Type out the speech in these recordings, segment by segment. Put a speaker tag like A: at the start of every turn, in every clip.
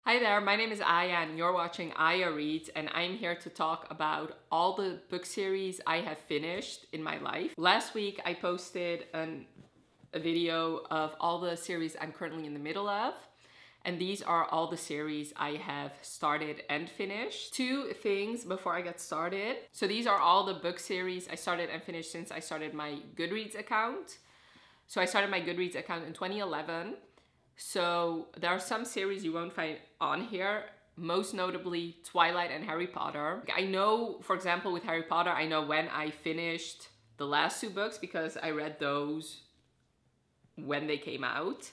A: Hi there, my name is Aya and you're watching Aya Reads, and I'm here to talk about all the book series I have finished in my life. Last week I posted a video of all the series I'm currently in the middle of, and these are all the series I have started and finished. Two things before I get started. So these are all the book series I started and finished since I started my Goodreads account. So I started my Goodreads account in 2011. So there are some series you won't find on here, most notably Twilight and Harry Potter. I know, for example, with Harry Potter, I know when I finished the last two books because I read those when they came out.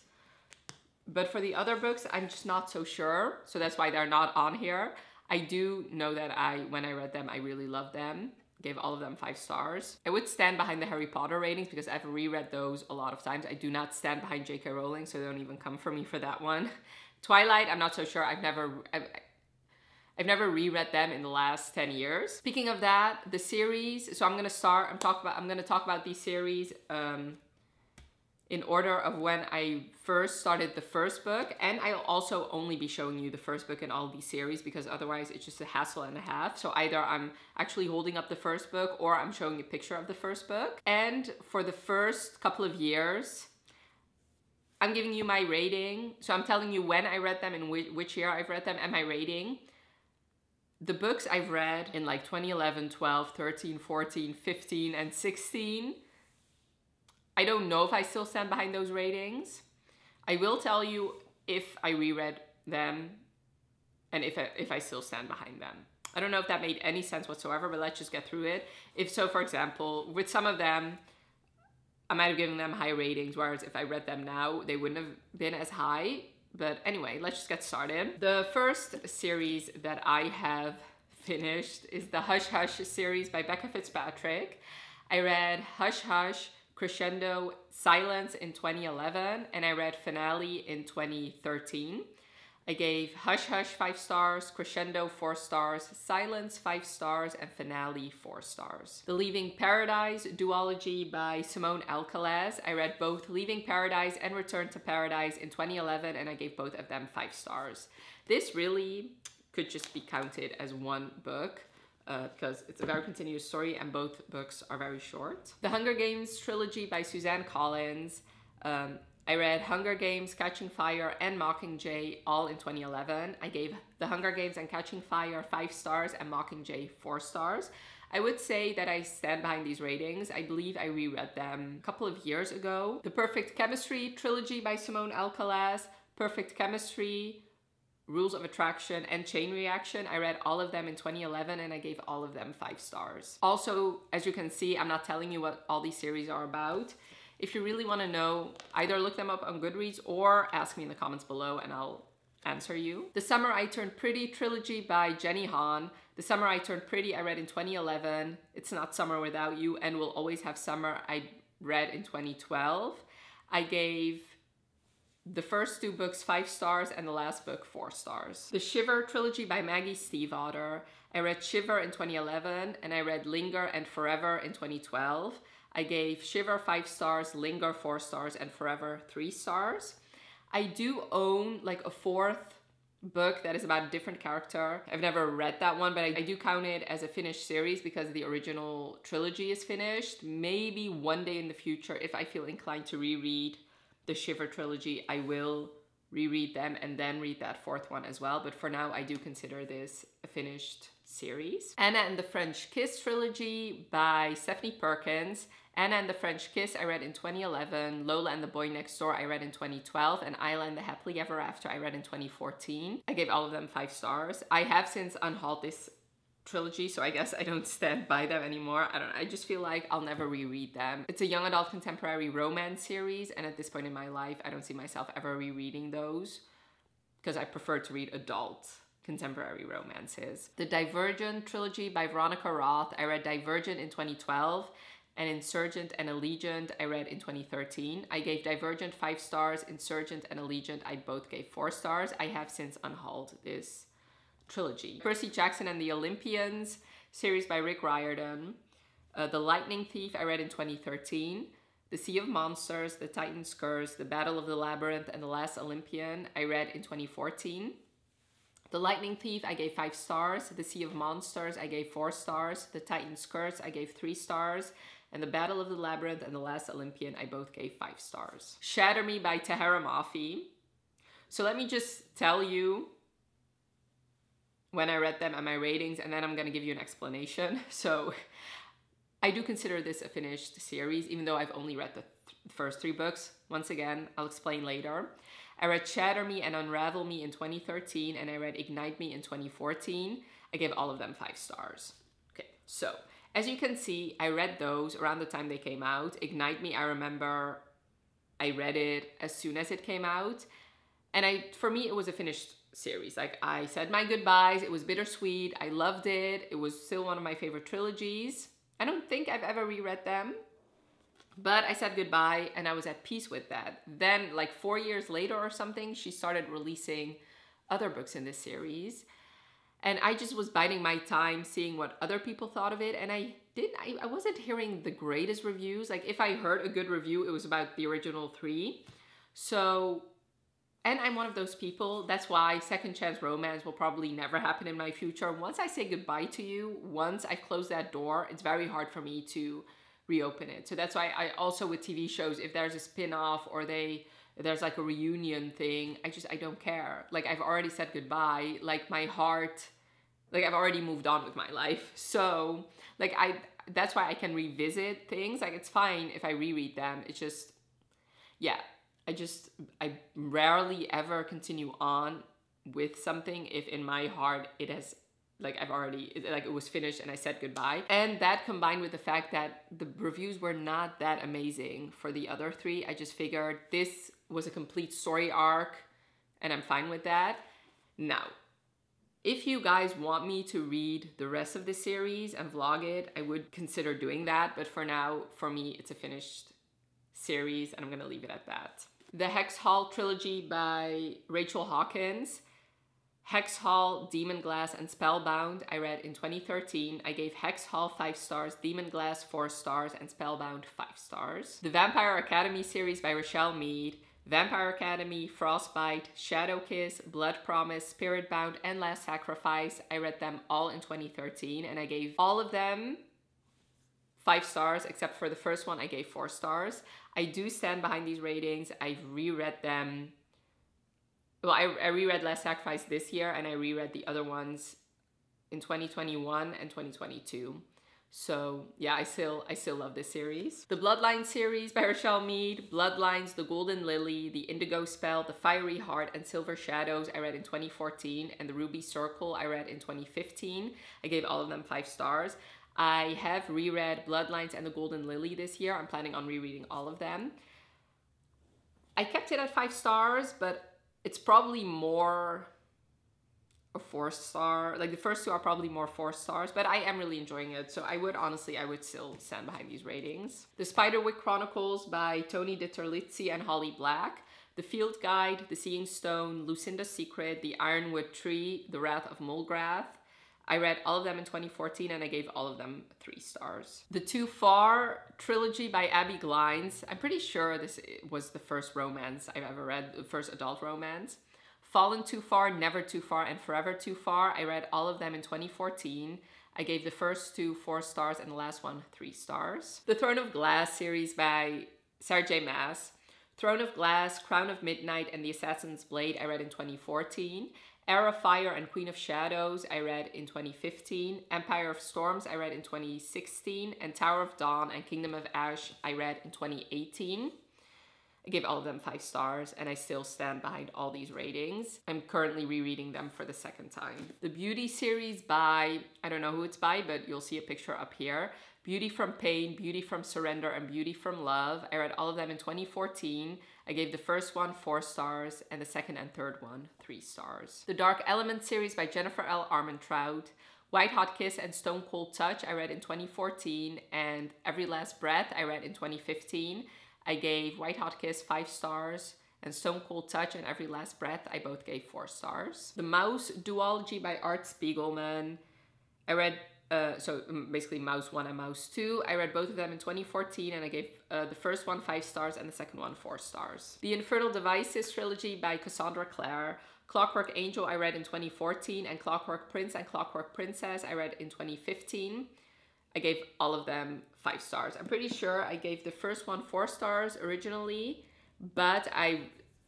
A: But for the other books, I'm just not so sure. So that's why they're not on here. I do know that when I read them, I really loved them. Gave all of them 5 stars. I would stand behind the Harry Potter ratings because I've reread those a lot of times. I do not stand behind J.K. Rowling, so don't even come for me for that one. Twilight, I'm not so sure. I've never reread them in the last 10 years. Speaking of that, the series. So I'm gonna talk about these series in order of when I first started the first book, and I'll also only be showing you the first book in all these series because otherwise it's just a hassle and a half. So either I'm actually holding up the first book or I'm showing a picture of the first book. And for the first couple of years, I'm giving you my rating. So I'm telling you when I read them and which year I've read them and my rating. The books I've read in like 2011, 12, 13, 14, 15, and 16, I don't know if I still stand behind those ratings. I will tell you if I reread them and if I still stand behind them. I don't know if that made any sense whatsoever, but let's just get through it. If so, for example, with some of them, I might have given them high ratings, whereas if I read them now, they wouldn't have been as high. But anyway, let's just get started. The first series that I have finished is the Hush Hush series by Becca Fitzpatrick. I read Hush Hush, Crescendo, Silence in 2011, and I read Finale in 2013. I gave Hush Hush 5 stars, Crescendo 4 stars, Silence 5 stars, and Finale 4 stars. The Leaving Paradise duology by Simone Alcalaz. I read both Leaving Paradise and Return to Paradise in 2011, and I gave both of them 5 stars. This really could just be counted as one book. Because it's a very continuous story and both books are very short. The Hunger Games trilogy by Suzanne Collins. I read Hunger Games, Catching Fire, and Mockingjay all in 2011. I gave The Hunger Games and Catching Fire 5 stars and Mockingjay 4 stars. I would say that I stand behind these ratings. I believe I reread them a couple of years ago. The Perfect Chemistry trilogy by Simone Alcalaz. Perfect Chemistry, Rules of Attraction, and Chain Reaction. I read all of them in 2011 and I gave all of them 5 stars. Also, as you can see, I'm not telling you what all these series are about. If you really want to know, either look them up on Goodreads or ask me in the comments below and I'll answer you. The Summer I Turned Pretty trilogy by Jenny Han. The Summer I Turned Pretty I read in 2011. It's Not Summer Without You and We'll Always Have Summer I read in 2012. I gave the first 2 books 5 stars and the last book 4 stars. The Shiver trilogy by Maggie Stiefvater. I read Shiver in 2011 and I read Linger and Forever in 2012. I gave Shiver 5 stars, Linger 4 stars, and Forever 3 stars. I do own like a 4th book that is about a different character. I've never read that one, but I do count it as a finished series because the original trilogy is finished. Maybe one day in the future, if I feel inclined to reread the Shiver trilogy, I will reread them and then read that 4th one as well. But for now, I do consider this a finished series. Anna and the French Kiss trilogy by Stephanie Perkins. Anna and the French Kiss I read in 2011. Lola and the Boy Next Door I read in 2012. And Isla and the Happily Ever After I read in 2014. I gave all of them 5 stars. I have since unhauled this trilogy, so I guess I don't stand by them anymore. I don't know, I just feel like I'll never reread them. It's a young adult contemporary romance series, and at this point in my life, I don't see myself ever rereading those because I prefer to read adult contemporary romances. The Divergent trilogy by Veronica Roth. I read Divergent in 2012, and Insurgent and Allegiant I read in 2013. I gave Divergent 5 stars, Insurgent and Allegiant I both gave 4 stars. I have since unhauled this trilogy. Percy Jackson and the Olympians series by Rick Riordan. The Lightning Thief I read in 2013. The Sea of Monsters, The Titan's Curse, The Battle of the Labyrinth, and The Last Olympian I read in 2014. The Lightning Thief, I gave 5 stars. The Sea of Monsters, I gave 4 stars. The Titan's Curse, I gave 3 stars. And The Battle of the Labyrinth and The Last Olympian, I both gave 5 stars. Shatter Me by Tahereh Mafi. So let me just tell you when I read them and my ratings, and then I'm gonna give you an explanation. So I do consider this a finished series, even though I've only read the first 3 books. Once again, I'll explain later. I read Shatter Me and Unravel Me in 2013, and I read Ignite Me in 2014. I gave all of them 5 stars. Okay, so as you can see, I read those around the time they came out. Ignite Me, I remember I read it as soon as it came out. And for me, it was a finished series. Like, I said my goodbyes. It was bittersweet. I loved it. It was still one of my favorite trilogies. I don't think I've ever reread them, but I said goodbye and I was at peace with that. Then, like 4 years later or something, she started releasing other books in this series. And I just was biding my time, seeing what other people thought of it. And I wasn't hearing the greatest reviews. Like, if I heard a good review, it was about the original 3. So, and I'm one of those people. That's why second chance romance will probably never happen in my future. Once I say goodbye to you, once I've closed that door, it's very hard for me to reopen it. So that's why I also, with TV shows, if there's a spin-off or there's like a reunion thing, I don't care. Like, I've already said goodbye. Like, my heart, like, I've already moved on with my life. So like, that's why I can revisit things. Like, it's fine if I reread them. It's just, yeah, I rarely ever continue on with something if in my heart it has, like, it was finished and I said goodbye. And that, combined with the fact that the reviews were not that amazing for the other 3, I just figured this was a complete story arc and I'm fine with that. Now, if you guys want me to read the rest of the series and vlog it, I would consider doing that. But for now, for me, it's a finished series and I'm gonna leave it at that. The Hex Hall trilogy by Rachel Hawkins. Hex Hall, Demon Glass, and Spellbound I read in 2013. I gave Hex Hall 5 stars, Demon Glass 4 stars, and Spellbound 5 stars. The Vampire Academy series by Rochelle Mead. Vampire Academy, Frostbite, Shadow Kiss, Blood Promise, Spiritbound, and Last Sacrifice. I read them all in 2013 and I gave all of them 5 stars, except for the first one I gave 4 stars. I do stand behind these ratings. I've reread them. Well, I reread Last Sacrifice this year and I reread the other ones in 2021 and 2022. So yeah, I still love this series. The Bloodlines series by Rochelle Mead. Bloodlines, The Golden Lily, The Indigo Spell, The Fiery Heart, and Silver Shadows I read in 2014. And The Ruby Circle I read in 2015. I gave all of them 5 stars. I have reread Bloodlines and The Golden Lily this year. I'm planning on rereading all of them. I kept it at 5 stars, but it's probably more a 4 star. Like, the first 2 are probably more 4 stars, but I am really enjoying it. So I would still stand behind these ratings. The Spiderwick Chronicles by Toni de Terlizzi and Holly Black. The Field Guide, The Seeing Stone, Lucinda's Secret, The Ironwood Tree, The Wrath of Mulgrath. I read all of them in 2014 and I gave all of them 3 stars. The Too Far trilogy by Abby Glines. I'm pretty sure this was the first romance I've ever read, the first adult romance. Fallen Too Far, Never Too Far, and Forever Too Far. I read all of them in 2014. I gave the first 2 4 stars and the last one 3 stars. The Throne of Glass series by Sarah J. Maas. Throne of Glass, Crown of Midnight, and The Assassin's Blade I read in 2014. Heir of Fire and Queen of Shadows I read in 2015. Empire of Storms I read in 2016. And Tower of Dawn and Kingdom of Ash I read in 2018. I gave all of them 5 stars and I still stand behind all these ratings. I'm currently rereading them for the 2nd time. The Beauty series by, I don't know who it's by, but you'll see a picture up here. Beauty from Pain, Beauty from Surrender, and Beauty from Love. I read all of them in 2014. I gave the first one 4 stars and the second and third one 3 stars. The Dark Element series by Jennifer L. Armentrout. White Hot Kiss and Stone Cold Touch I read in 2014, and Every Last Breath I read in 2015. I gave White Hot Kiss 5 stars, and Stone Cold Touch and Every Last Breath I both gave 4 stars. The Mouse duology by Art Spiegelman. I read, so basically Mouse 1 and Mouse 2. I read both of them in 2014 and I gave the first one 5 stars and the second one 4 stars. The Infernal Devices trilogy by Cassandra Clare. Clockwork Angel I read in 2014, and Clockwork Prince and Clockwork Princess I read in 2015. I gave all of them 5 stars. I'm pretty sure I gave the first one 4 stars originally, but I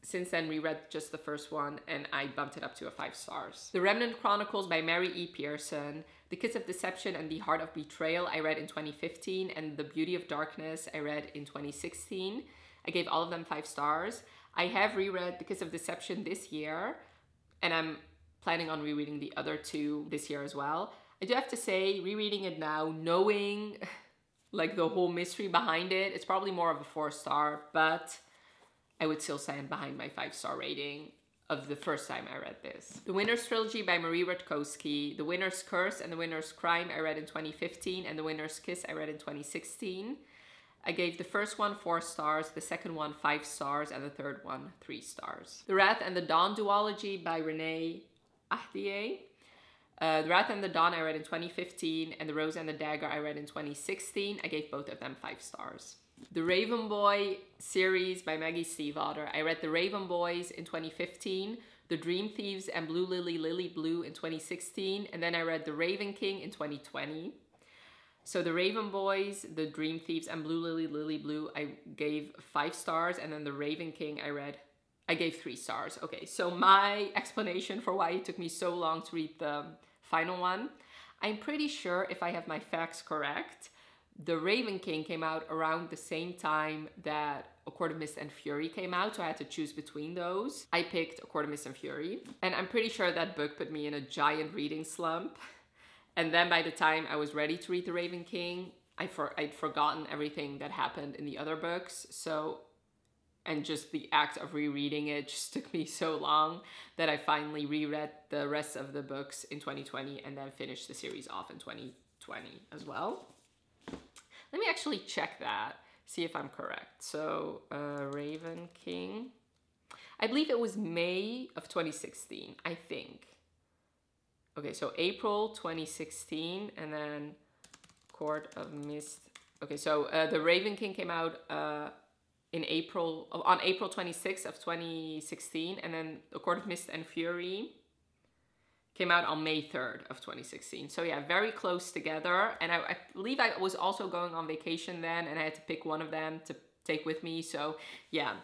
A: since then reread just the first one and I bumped it up to a 5 stars. The Remnant Chronicles by Mary E. Pearson, The Kiss of Deception and the Heart of Betrayal I read in 2015, and The Beauty of Darkness I read in 2016. I gave all of them 5 stars. I have reread The Kiss of Deception this year, and I'm planning on rereading the other 2 this year as well. I do have to say, rereading it now, knowing like the whole mystery behind it, it's probably more of a 4 star, but I would still stand behind my 5 star rating of the first time I read this. The Winner's Trilogy by Marie Rutkowski, The Winner's Curse and The Winner's Crime I read in 2015, and The Winner's Kiss I read in 2016. I gave the first one 4 stars, the second one 5 stars, and the third one 3 stars. The Wrath and the Dawn duology by Renee Ahdieh. The Wrath and the Dawn I read in 2015, and The Rose and the Dagger I read in 2016. I gave both of them 5 stars. The Raven Boy series by Maggie Stiefvater. I read The Raven Boys in 2015, The Dream Thieves and Blue Lily Lily Blue in 2016, and then I read The Raven King in 2020. So The Raven Boys, The Dream Thieves, and Blue Lily Lily Blue I gave 5 stars, and then The Raven King I gave 3 stars. Okay, so my explanation for why it took me so long to read the final one, I'm pretty sure, if I have my facts correct, The Raven King came out around the same time that A Court of Mist and Fury came out, so I had to choose between those. I picked A Court of Mist and Fury, and I'm pretty sure that book put me in a giant reading slump. And then by the time I was ready to read The Raven King, I'd forgotten everything that happened in the other books. And just the act of rereading it just took me so long that I finally reread the rest of the books in 2020 and then finished the series off in 2020 as well. Let me actually check that, see if I'm correct. So, Raven King, I believe it was May of 2016, I think. Okay, so April 2016, and then Court of Mist. Okay, so The Raven King came out on April 26th of 2016, and then The Court of Mist and Fury came out on May 3rd of 2016. So yeah, very close together. And I believe I was also going on vacation then, and I had to pick one of them to take with me. So yeah,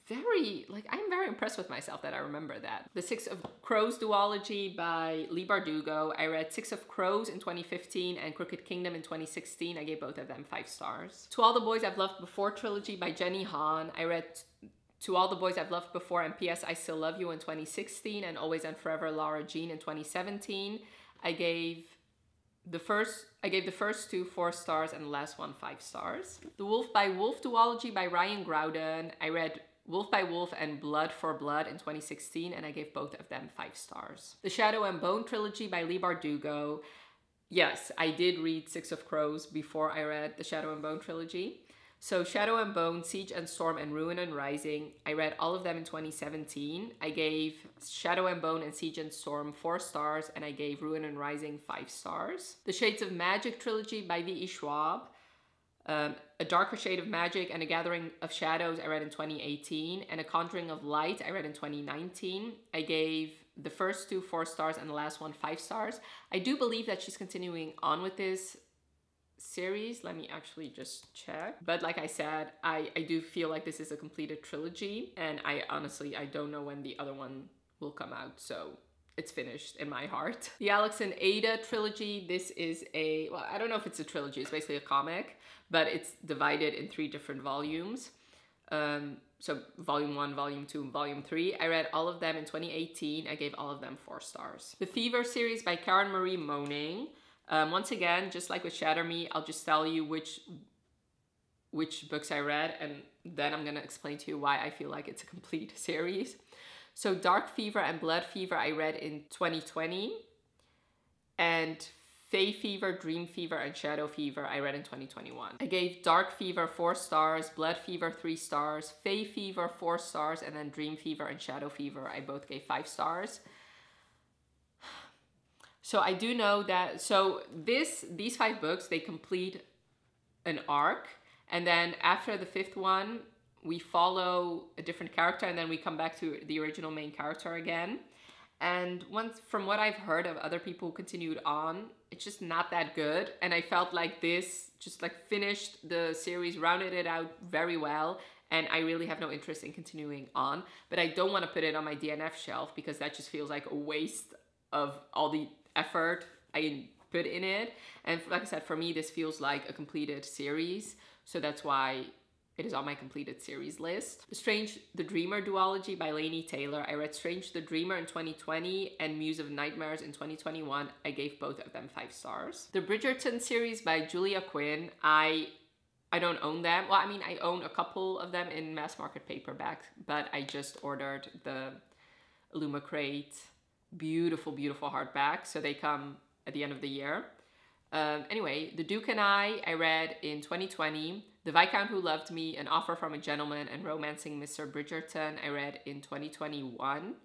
A: I'm very impressed with myself that I remember that. The Six of Crows duology by Leigh Bardugo. I read Six of Crows in 2015 and Crooked Kingdom in 2016. I gave both of them 5 stars. To All the Boys I've Loved Before trilogy by Jenny Han. I read To All the Boys I've Loved Before and P.S. I Still Love You in 2016, and Always and Forever Lara Jean in 2017. I gave the first 2 4 stars and the last one 5 stars. The Wolf by Wolf duology by Ryan Groudon. I read Wolf by Wolf and Blood for Blood in 2016, and I gave both of them 5 stars. The Shadow and Bone trilogy by Leigh Bardugo. Yes, I did read Six of Crows before I read the Shadow and Bone trilogy. So Shadow and Bone, Siege and Storm, and Ruin and Rising, I read all of them in 2017. I gave Shadow and Bone and Siege and Storm 4 stars, and I gave Ruin and Rising 5 stars. The Shades of Magic trilogy by V.E. Schwab. A Darker Shade of Magic and A Gathering of Shadows I read in 2018, and A Conjuring of Light I read in 2019. I gave the first 2 4 stars and the last one 5 stars. I do believe that she's continuing on with this series. Let me actually just check. But like I said, I do feel like this is a completed trilogy, and I don't know when the other one will come out, so it's finished in my heart. The Alex and Ada trilogy. This is well, I don't know if it's a trilogy, it's basically a comic, but it's divided in 3 different volumes. So volume 1, volume 2, and volume 3. I read all of them in 2018. I gave all of them 4 stars. The Fever series by Karen Marie Moning. Once again, just like with Shatter Me, I'll just tell you which books I read, and then I'm gonna explain to you why I feel like it's a complete series. So Dark Fever and Blood Fever I read in 2020, and Fae Fever, Dream Fever, and Shadow Fever I read in 2021. I gave Dark Fever 4 stars, Blood Fever 3 stars, Fae Fever 4 stars, and then Dream Fever and Shadow Fever I both gave 5 stars. So I do know that, so these 5 books, they complete an arc, and then after the 5th one, we follow a different character and then we come back to the original main character again. And from what I've heard of other people who continued on, it's just not that good. And I felt like this just like finished the series, rounded it out very well. And I really have no interest in continuing on. But I don't want to put it on my DNF shelf because that just feels like a waste of all the effort I put in it. And like I said, for me, this feels like a completed series. So that's why it is on my completed series list. Strange the Dreamer duology by Laini Taylor. I read Strange the Dreamer in 2020 and Muse of Nightmares in 2021. I gave both of them 5 stars. The Bridgerton series by Julia Quinn. I don't own them. Well, I mean, I own a couple of them in mass market paperback, but I just ordered the Illumicrate beautiful, beautiful hardback. So they come at the end of the year. Anyway, The Duke and I read in 2020. The Viscount Who Loved Me, An Offer from a Gentleman, and Romancing Mr. Bridgerton, I read in 2021.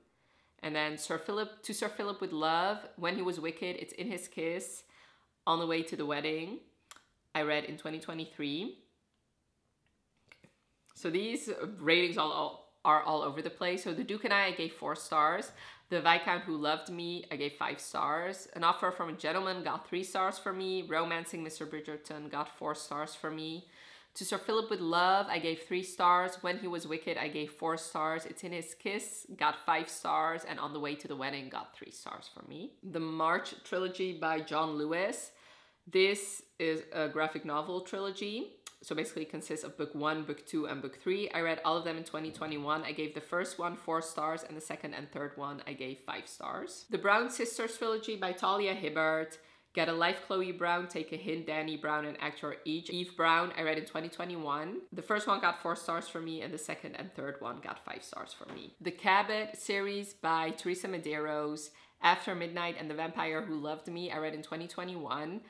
A: And then Sir Philip with Love, When He Was Wicked, It's in His Kiss, On the Way to the Wedding, I read in 2023. So these ratings are all over the place. So The Duke and I gave 4 stars. The Viscount Who Loved Me, I gave 5 stars. An Offer from a Gentleman got 3 stars for me. Romancing Mr. Bridgerton got 4 stars for me. To Sir Philip with Love, I gave 3 stars. When He Was Wicked, I gave 4 stars. It's in His Kiss, got 5 stars. And On the Way to the Wedding got 3 stars for me. The March Trilogy by John Lewis. This is a graphic novel trilogy. So basically it consists of book 1, book 2, and book 3. I read all of them in 2021. I gave the first one 4 stars and the second and third one I gave 5 stars. The Brown Sisters Trilogy by Talia Hibbert. Get a Life, Chloe Brown, Take a Hint, Danny Brown, and Actor Eve Brown, I read in 2021. The first one got 4 stars for me and the second and third one got 5 stars for me. The Cabot series by Teresa Medeiros. After Midnight and The Vampire Who Loved Me, I read in 2021.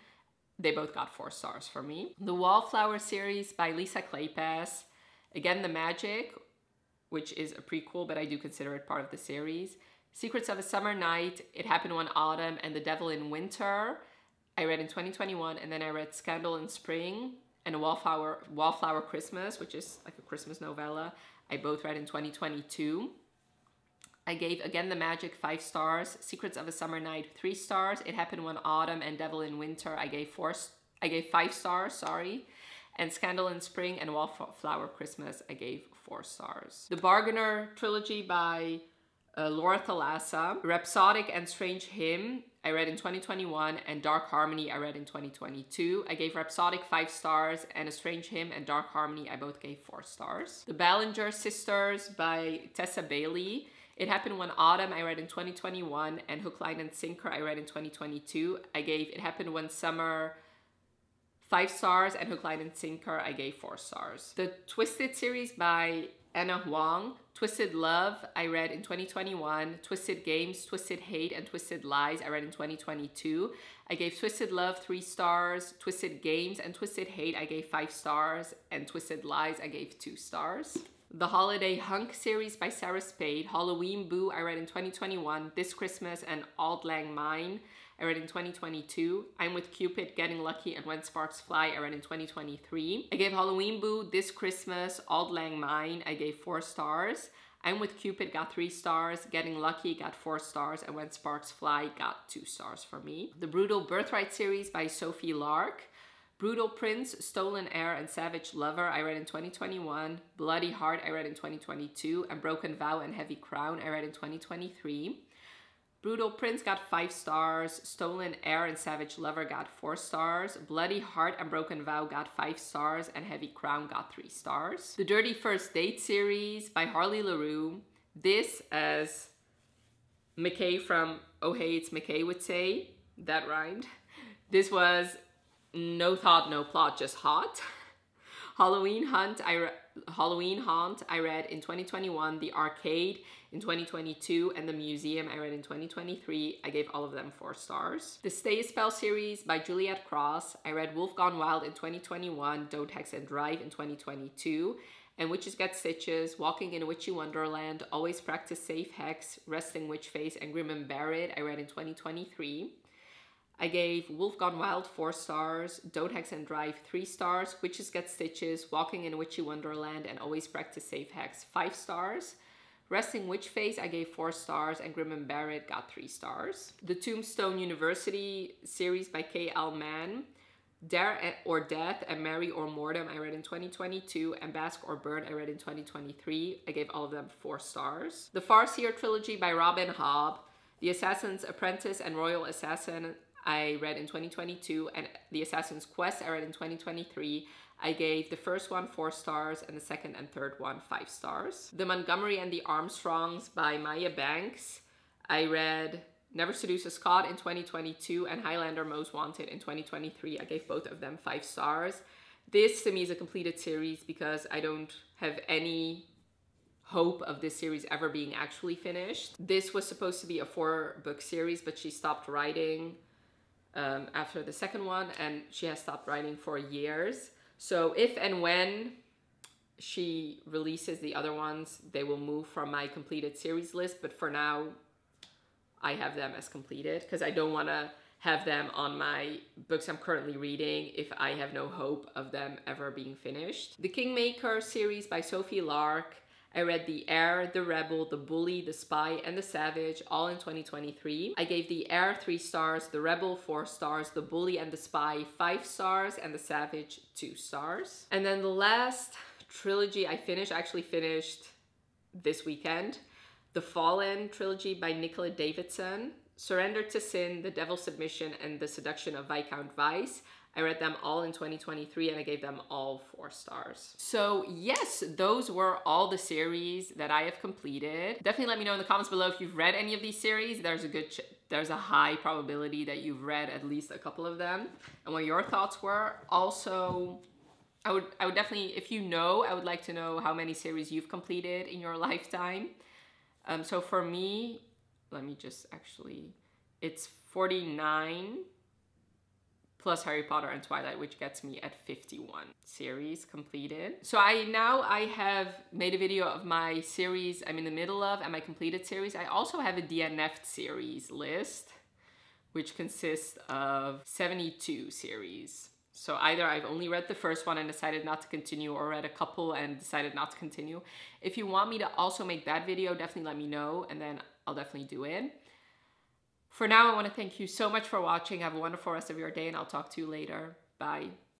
A: They both got 4 stars for me. The Wallflower series by Lisa Kleypas. Again, The Magic, which is a prequel, but I do consider it part of the series. Secrets of a Summer Night, It Happened One Autumn, and The Devil in Winter, I read in 2021. And then I read Scandal in Spring and Wallflower Christmas, which is like a Christmas novella. I both read in 2022. I gave, again, The Magic 5 stars, Secrets of a Summer Night 3 stars, It Happened One Autumn, and Devil in Winter, I gave 5 stars, sorry. And Scandal in Spring and Wallflower Christmas, I gave 4 stars. The Bargainer Trilogy by Laura Thalassa. Rhapsodic and Strange Hymn, I read in 2021, and Dark Harmony, I read in 2022. I gave Rhapsodic 5 stars, and A Strange Hymn and Dark Harmony, I both gave 4 stars. The Ballinger Sisters by Tessa Bailey. It Happened One Autumn, I read in 2021, and Hook, Line, and Sinker, I read in 2022. I gave It Happened One Summer 5 stars, and Hook, Line, and Sinker, I gave 4 stars. The Twisted series by Anna Huang. Twisted Love, I read in 2021. Twisted Games, Twisted Hate, and Twisted Lies, I read in 2022. I gave Twisted Love 3 stars. Twisted Games and Twisted Hate, I gave 5 stars. And Twisted Lies, I gave 2 stars. The Holiday Hunk series by Sarah Spade. Halloween Boo, I read in 2021. This Christmas and Auld Lang Mine, I read in 2022. I'm with Cupid, Getting Lucky, and When Sparks Fly, I read in 2023. I gave Halloween Boo, This Christmas, Auld Lang Mine, I gave 4 stars. I'm with Cupid got 3 stars. Getting Lucky got 4 stars. And When Sparks Fly got 2 stars for me. The Brutal Birthright series by Sophie Lark. Brutal Prince, Stolen Heir, and Savage Lover, I read in 2021. Bloody Heart, I read in 2022. And Broken Vow and Heavy Crown, I read in 2023. Brutal Prince got 5 stars. Stolen Heir and Savage Lover got 4 stars. Bloody Heart and Broken Vow got 5 stars. And Heavy Crown got 3 stars. The Dirty First Date series by Harley LaRue. This, as McKay from Oh Hey It's McKay would say, that rhymed. This was no thought, no plot, just hot. Halloween Haunt, I read in 2021. The Arcade in 2022, and The Museum I read in 2023. I gave all of them 4 stars. The Stay a Spell series by Juliet Cross. I read Wolf Gone Wild in 2021, Don't Hex and Drive in 2022, and Witches Get Stitches, Walking in a Witchy Wonderland, Always Practice Safe Hex, Resting Witch Face, and Grim and Buried I read in 2023. I gave Wolf Gone Wild 4 stars, Don't Hex and Drive 3 stars, Witches Get Stitches, Walking in Witchy Wonderland, and Always Practice Safe Hex 5 stars. Resting Witch Face I gave 4 stars, and Grim and Barrett got 3 stars. The Tombstone University series by K.L. Mann, Dare or Death and Marry or Mordem I read in 2022, and Bask or Burn I read in 2023. I gave all of them 4 stars. The Farseer trilogy by Robin Hobb, The Assassin's Apprentice and Royal Assassin I read in 2022, and The Assassin's Quest I read in 2023. I gave the first one 4 stars and the second and third one 5 stars. The Montgomery and the Armstrongs by Maya Banks. I read Never Seduce a Scot in 2022 and Highlander Most Wanted in 2023. I gave both of them 5 stars. This to me is a completed series because I don't have any hope of this series ever being actually finished. This was supposed to be a 4-book series, but she stopped writing after the second one, and she has stopped writing for years. So if and when she releases the other ones, they will move from my completed series list. But for now, I have them as completed because I don't want to have them on my books I'm currently reading if I have no hope of them ever being finished. The Kingmakers series by Sophie Lark. I read The Heir, The Rebel, The Bully, The Spy, and The Savage all in 2023. I gave The Heir 3 stars, The Rebel 4 stars, The Bully and The Spy 5 stars, and The Savage 2 stars. And then the last trilogy I actually finished this weekend. The Fallen trilogy by Nicola Davidson. Surrender to Sin, The Devil's Submission, and The Seduction of Viscount Vice. I read them all in 2023 and I gave them all 4 stars. So yes, those were all the series that I have completed. Definitely let me know in the comments below if you've read any of these series. There's a high probability that you've read at least a couple of them and what your thoughts were. Also, I would definitely, if you know, I would like to know how many series you've completed in your lifetime. So for me, let me just actually, it's 49 plus Harry Potter and Twilight, which gets me at 51 series completed. So I have made a video of my series I'm in the middle of and my completed series. I also have a DNF'd series list, which consists of 72 series. So either I've only read the first one and decided not to continue, or read a couple and decided not to continue. If you want me to also make that video, definitely let me know and then I'll definitely do it. For now, I want to thank you so much for watching. Have a wonderful rest of your day and I'll talk to you later. Bye.